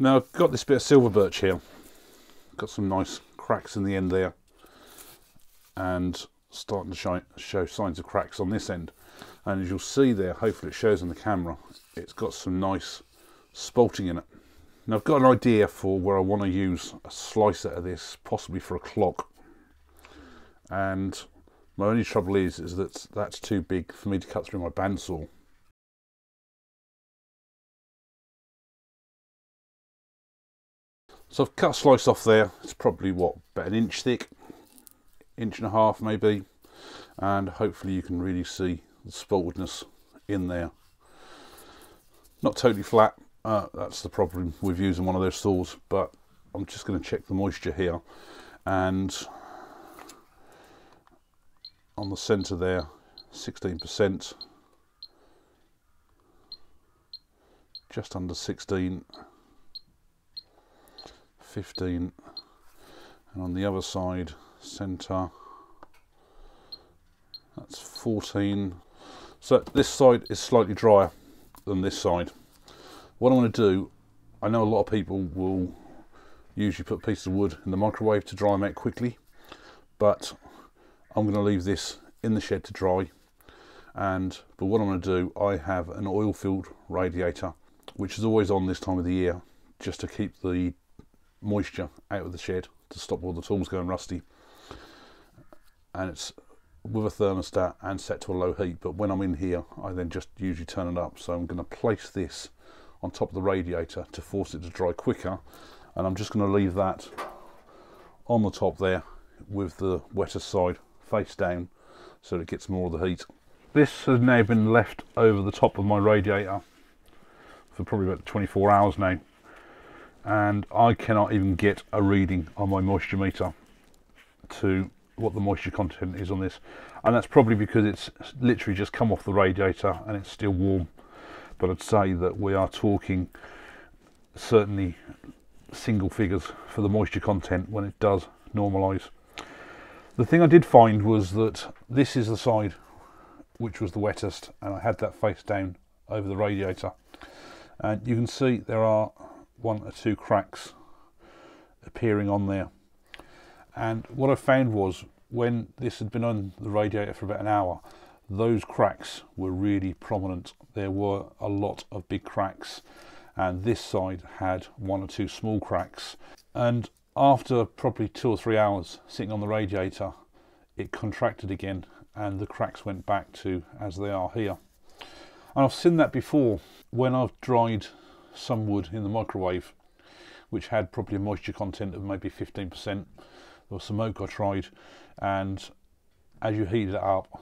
Now I've got this bit of silver birch here, got some nice cracks in the end there, and starting to show signs of cracks on this end. And as you'll see there, hopefully it shows on the camera, it's got some nice spalting in it. Now I've got an idea for where I want to use a slicer of this, possibly for a clock. And my only trouble is that that's too big for me to cut through my bandsaw. So I've cut a slice off there. It's probably what, about an inch thick, inch and a half maybe, and hopefully you can really see the spaltedness in there. Not totally flat, that's the problem with using one of those saws, but I'm just going to check the moisture here, and on the centre there, 16%, just under 16, 15, and on the other side, centre, that's 14. So this side is slightly drier than this side. What I'm going to do, I know a lot of people will usually put pieces of wood in the microwave to dry them out quickly, but I'm going to leave this in the shed to dry. But what I'm going to do, I have an oil-filled radiator, which is always on this time of the year, just to keep the moisture out of the shed, to stop all the tools going rusty. And it's with a thermostat and set to a low heat, but when I'm in here I then just usually turn it up. So I'm going to place this on top of the radiator to force it to dry quicker, and I'm just going to leave that on the top there with the wetter side face down so it gets more of the heat. This has now been left over the top of my radiator for probably about 24 hours now, and I cannot even get a reading on my moisture meter to what the moisture content is on this, and that's probably because it's literally just come off the radiator and it's still warm. But I'd say that we are talking certainly single figures for the moisture content when it does normalise. The thing I did find was that this is the side which was the wettest, and I had that face down over the radiator, and you can see there are 1 or 2 cracks appearing on there. And what I found was, when this had been on the radiator for about an hour, those cracks were really prominent. There were a lot of big cracks, and this side had 1 or 2 small cracks. And after probably 2 or 3 hours sitting on the radiator, it contracted again and the cracks went back to as they are here. And I've seen that before when I've dried some wood in the microwave, which had probably a moisture content of maybe 15%. There was some oak I tried, and as you heated it up,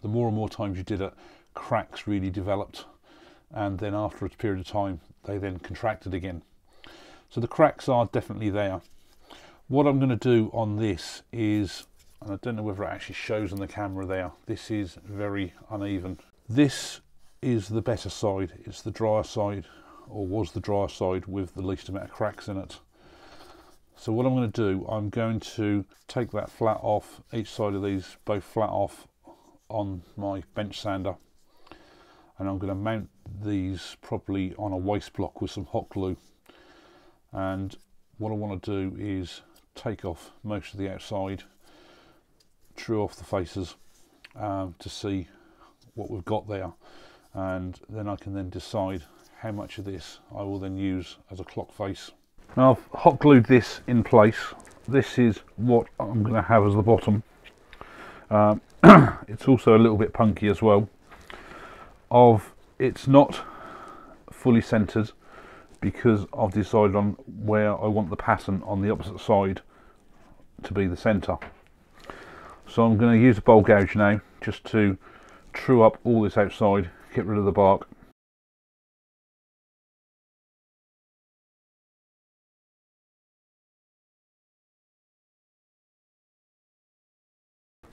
the more and more times you did it, cracks really developed, and then after a period of time they then contracted again. So the cracks are definitely there. What I'm going to do on this is, and I don't know whether it actually shows on the camera there, this is very uneven. This is the better side, it's the drier side, or was the drier side with the least amount of cracks in it. So what I'm going to do, I'm going to take that flat off, each side of these both flat off on my bench sander, and I'm going to mount these properly on a waste block with some hot glue. And what I want to do is take off most of the outside, true off the faces, to see what we've got there, and then I can then decide how much of this I will then use as a clock face. Now I've hot glued this in place. This is what I'm going to have as the bottom. It's also a little bit punky as well. It's not fully centered because I've decided on where I want the pattern on the opposite side to be the center. So I'm going to use a bowl gouge now just to true up all this outside, get rid of the bark.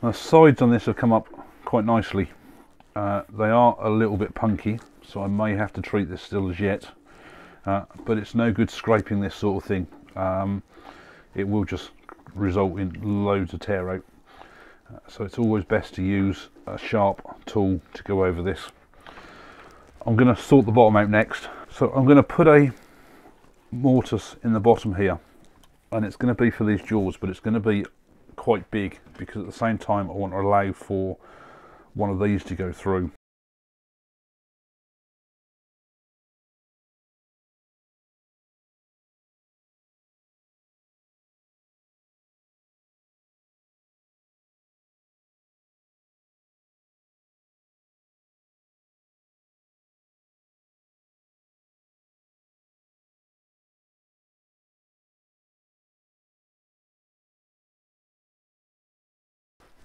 The sides on this have come up quite nicely. They are a little bit punky, so I may have to treat this still as yet, but it's no good scraping this sort of thing. It will just result in loads of tear out. So it's always best to use a sharp tool to go over this. I'm going to sort the bottom out next. So I'm going to put a mortise in the bottom here, and it's going to be for these jaws, but it's going to be quite big because at the same time I want to allow for one of these to go through.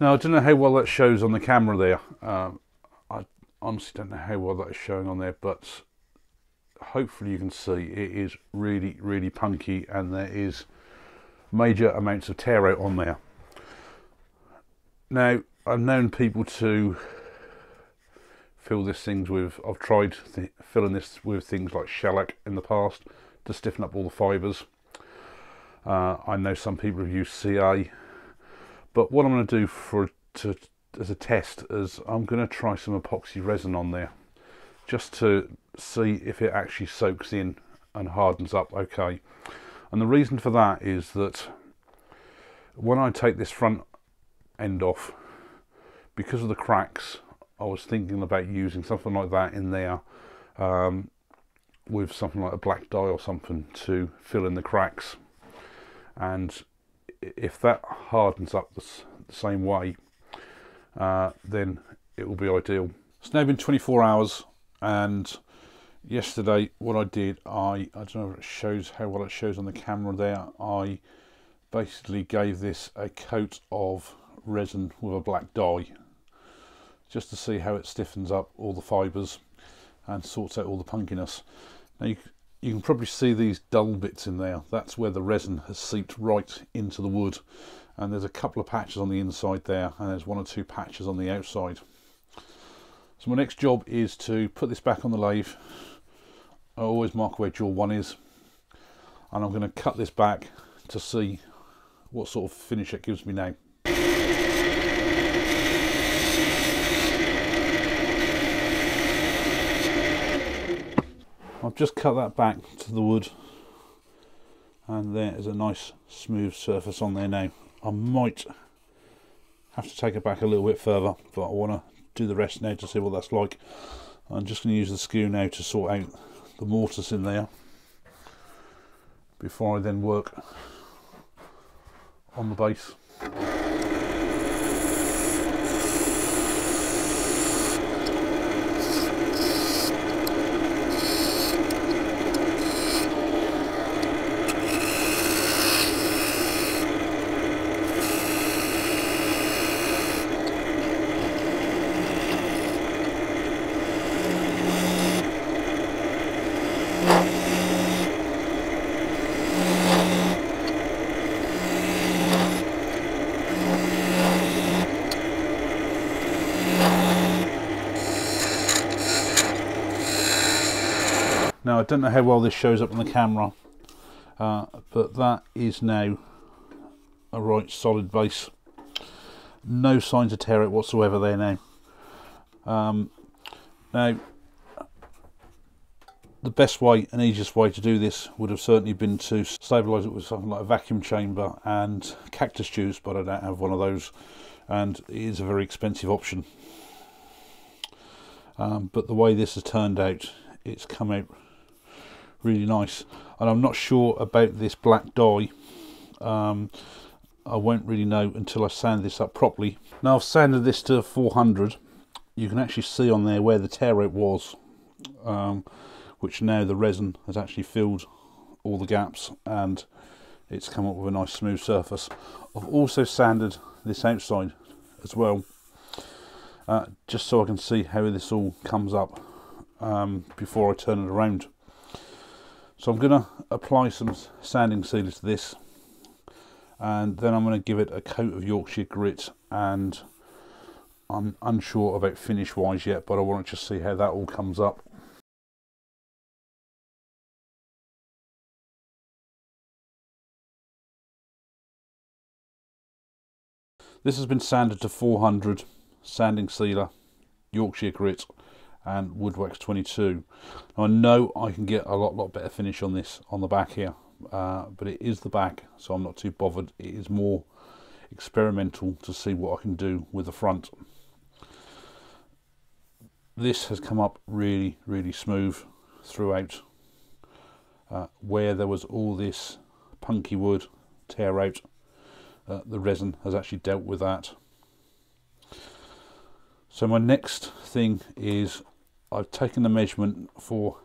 Now I don't know how well that shows on the camera there. I honestly don't know how well that is showing on there, but hopefully you can see it is really punky, and there is major amounts of tear out on there. Now I've known people to fill this things with, I've tried filling this with things like shellac in the past to stiffen up all the fibres. I know some people have used CA, but what I'm going to do as a test is I'm going to try some epoxy resin on there, just to see if it actually soaks in and hardens up okay. And the reason for that is that when I take this front end off, because of the cracks, I was thinking about using something like that in there, with something like a black dye or something to fill in the cracks. And if that hardens up the same way, then it will be ideal. It's now been 24 hours, and yesterday what I did, I don't know if it shows how well it shows on the camera there, I basically gave this a coat of resin with a black dye, just to see how it stiffens up all the fibres and sorts out all the punkiness. Now you can probably see these dull bits in there. That's where the resin has seeped right into the wood, and there's a couple of patches on the inside there, and there's 1 or 2 patches on the outside. So my next job is to put this back on the lathe. I always mark where jaw 1 is, and I'm going to cut this back to see what sort of finish it gives me now. I've just cut that back to the wood, and there is a nice smooth surface on there now. I might have to take it back a little bit further, but I want to do the rest now to see what that's like. I'm just going to use the skew now to sort out the mortise in there before I then work on the base. Now I don't know how well this shows up on the camera, but that is now a right solid base. No signs of tear out whatsoever there now. Now the best way and easiest way to do this would have certainly been to stabilise it with something like a vacuum chamber and cactus juice, but I don't have one of those, and it is a very expensive option. But the way this has turned out, it's come out really nice, and I'm not sure about this black dye. I won't really know until I sand this up properly. Now I've sanded this to 400. You can actually see on there where the tear out was, which now the resin has actually filled all the gaps, and it's come up with a nice smooth surface. I've also sanded this outside as well, just so I can see how this all comes up before I turn it around. So I'm going to apply some sanding sealer to this, and then I'm going to give it a coat of Yorkshire grit, and I'm unsure about finish wise yet, but I want to just see how that all comes up. This has been sanded to 400, sanding sealer, Yorkshire grit, and Woodwax 22. Now I know I can get a lot better finish on this on the back here, but it is the back, so I'm not too bothered. It is more experimental to see what I can do with the front. This has come up really smooth throughout. Where there was all this punky wood tear out, the resin has actually dealt with that. So my next thing is I've taken the measurement for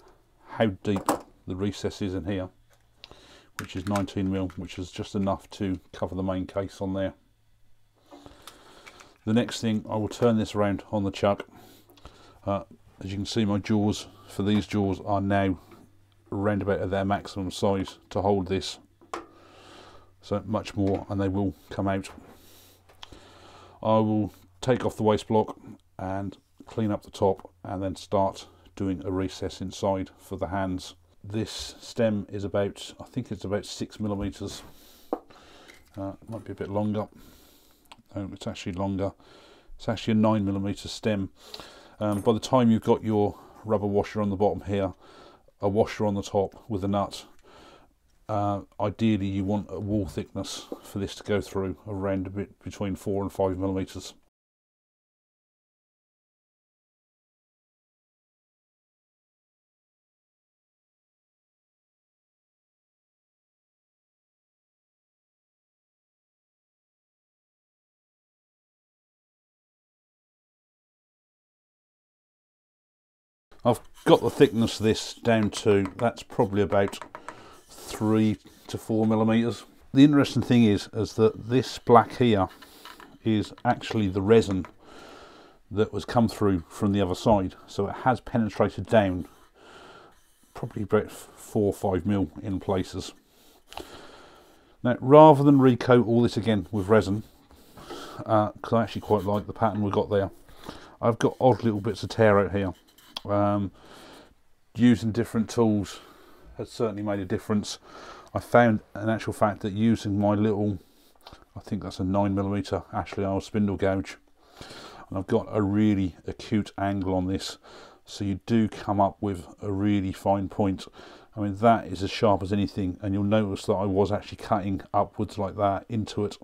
how deep the recess is in here, which is 19mm, which is just enough to cover the main case on there. The next thing, I will turn this around on the chuck. As you can see, my jaws for these jaws are now around about at their maximum size to hold this, so much more and they will come out. I will take off the waste block and clean up the top and then start doing a recess inside for the hands. This stem is about, I think it's about 6mm. It might be a bit longer. No, it's actually longer. It's actually a 9mm stem. By the time you've got your rubber washer on the bottom here, a washer on the top with a nut, ideally you want a wall thickness for this to go through around a bit between 4 and 5mm. I've got the thickness of this down to, that's probably about 3 to 4mm. The interesting thing is that this black here is actually the resin that was come through from the other side, so it has penetrated down probably about 4 or 5mm in places. Now, rather than recoat all this again with resin, because I actually quite like the pattern we've got there, I've got odd little bits of tear out here. Using different tools has certainly made a difference. I found in actual fact that using my little, I think that's a 9mm Ashley Isle spindle gouge, and I've got a really acute angle on this, so you do come up with a really fine point. I mean, that is as sharp as anything, and you'll notice that I was actually cutting upwards like that into it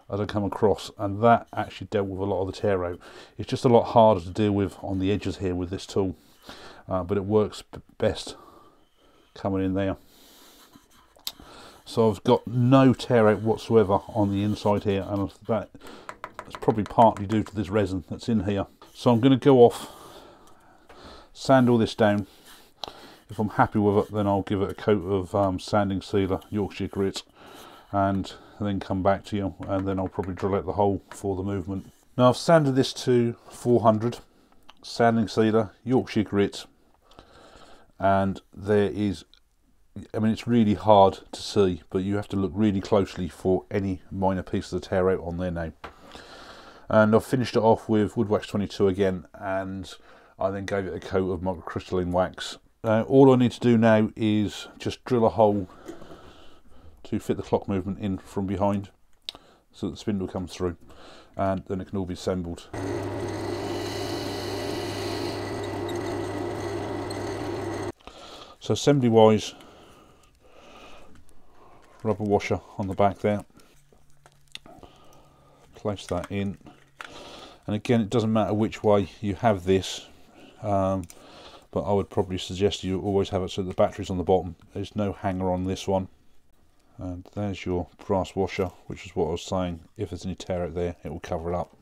as I come across, and that actually dealt with a lot of the tear out. It's just a lot harder to deal with on the edges here with this tool, but it works best coming in there. So I've got no tear out whatsoever on the inside here, and that's probably partly due to this resin that's in here. So I'm going to go off, sand all this down. If I'm happy with it, then I'll give it a coat of sanding sealer, Yorkshire grit, and then come back to you, and then I'll probably drill out the hole for the movement. Now I've sanded this to 400, sanding sealer, Yorkshire grit, and there is, I mean, it's really hard to see, but you have to look really closely for any minor pieces of tear out on there now. And I've finished it off with Woodwax 22 again, and I then gave it a coat of microcrystalline wax. All I need to do now is just drill a hole to fit the clock movement in from behind, so that the spindle comes through, and then it can all be assembled. So assembly wise, rubber washer on the back there, place that in, and again it doesn't matter which way you have this, but I would probably suggest you always have it so the battery's on the bottom. There's no hanger on this one. And there's your brass washer, which is what I was saying, if there's any tear out there, it will cover it up.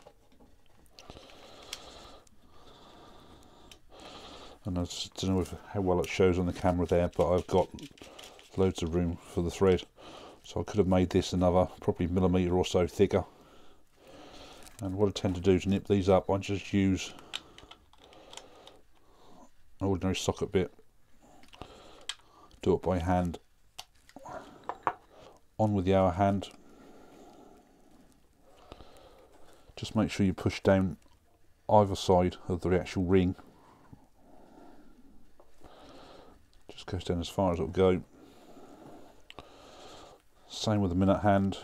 And I just don't know how well it shows on the camera there, but I've got loads of room for the thread, so I could have made this another probably millimetre or so thicker. And what I tend to do to nip these up, I just use an ordinary socket bit, do it by hand, on with the hour hand. Just make sure you push down either side of the actual ring. Just goes down as far as it'll go. Same with the minute hand.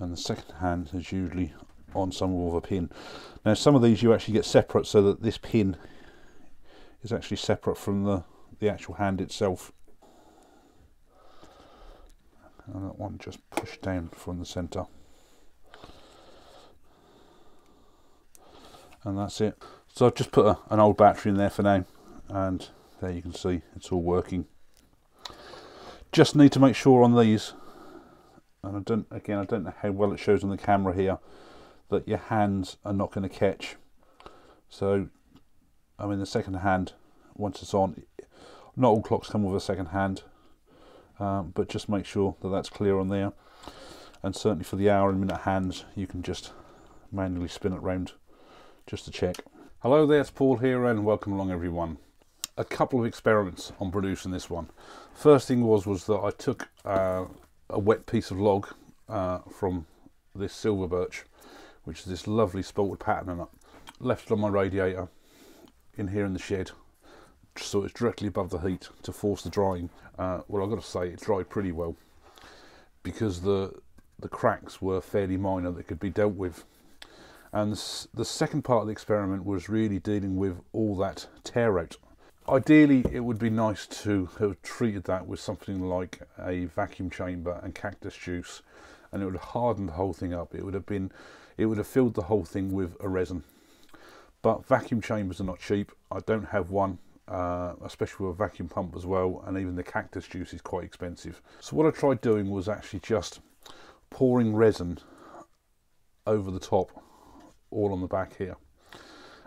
and the second hand is usually on some more of a pin. Now some of these you actually get separate, so that this pin is actually separate from the actual hand itself. And that one just pushed down from the centre. And that's it. So I've just put an old battery in there for now, and there you can see it's all working. Just need to make sure on these, and I don't know how well it shows on the camera here, that your hands are not going to catch. So I mean, the second hand, once it's on, not all clocks come with a second hand, but just make sure that that's clear on there. And certainly for the hour and minute hands, you can just manually spin it round just to check. Hello there, it's Paul here, and welcome along everyone. A couple of experiments on producing this one. First thing was that I took a wet piece of log from this silver birch, which is this lovely spalted pattern, and I left it on my radiator in here in the shed, so it's directly above the heat to force the drying. Well, I've got to say it dried pretty well, because the cracks were fairly minor that could be dealt with. And the second part of the experiment was really dealing with all that tear out. Ideally, it would be nice to have treated that with something like a vacuum chamber and cactus juice, and it would have hardened the whole thing up. It would have filled the whole thing with a resin. But vacuum chambers are not cheap. I don't have one, especially with a vacuum pump as well, and even the cactus juice is quite expensive. So what I tried doing was actually just pouring resin over the top, all on the back here,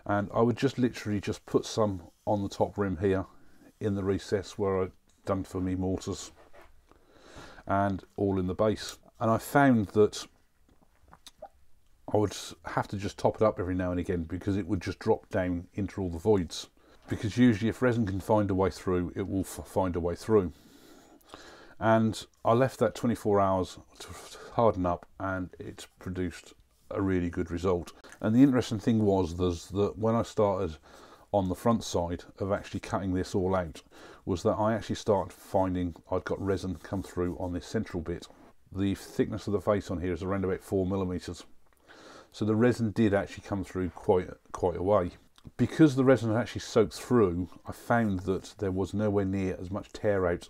and I would just literally just put some on the top rim here in the recess where I'd done for me mortars, and all in the base. And I found that I would have to just top it up every now and again, because it would just drop down into all the voids, because usually if resin can find a way through, it will find a way through. And I left that 24 hours to harden up, and it produced a really good result. And the interesting thing was that when I started on the front side of actually cutting this all out, was that I actually started finding I'd got resin come through on this central bit. The thickness of the face on here is around about 4 millimeters, so the resin did actually come through quite a way. Because the resin had actually soaked through, I found that there was nowhere near as much tear out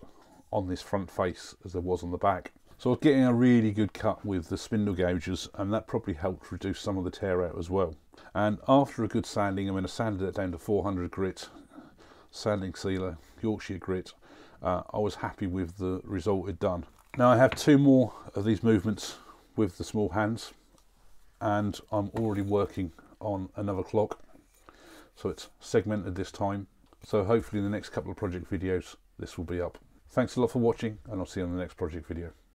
on this front face as there was on the back. So I was getting a really good cut with the spindle gouges, and that probably helped reduce some of the tear out as well. And after a good sanding, I mean, I sanded it down to 400 grit, sanding sealer, Yorkshire grit, I was happy with the result it done. Now I have 2 more of these movements with the small hands, and I'm already working on another clock, so it's segmented this time. So hopefully in the next couple of project videos this will be up. Thanks a lot for watching, and I'll see you on the next project video.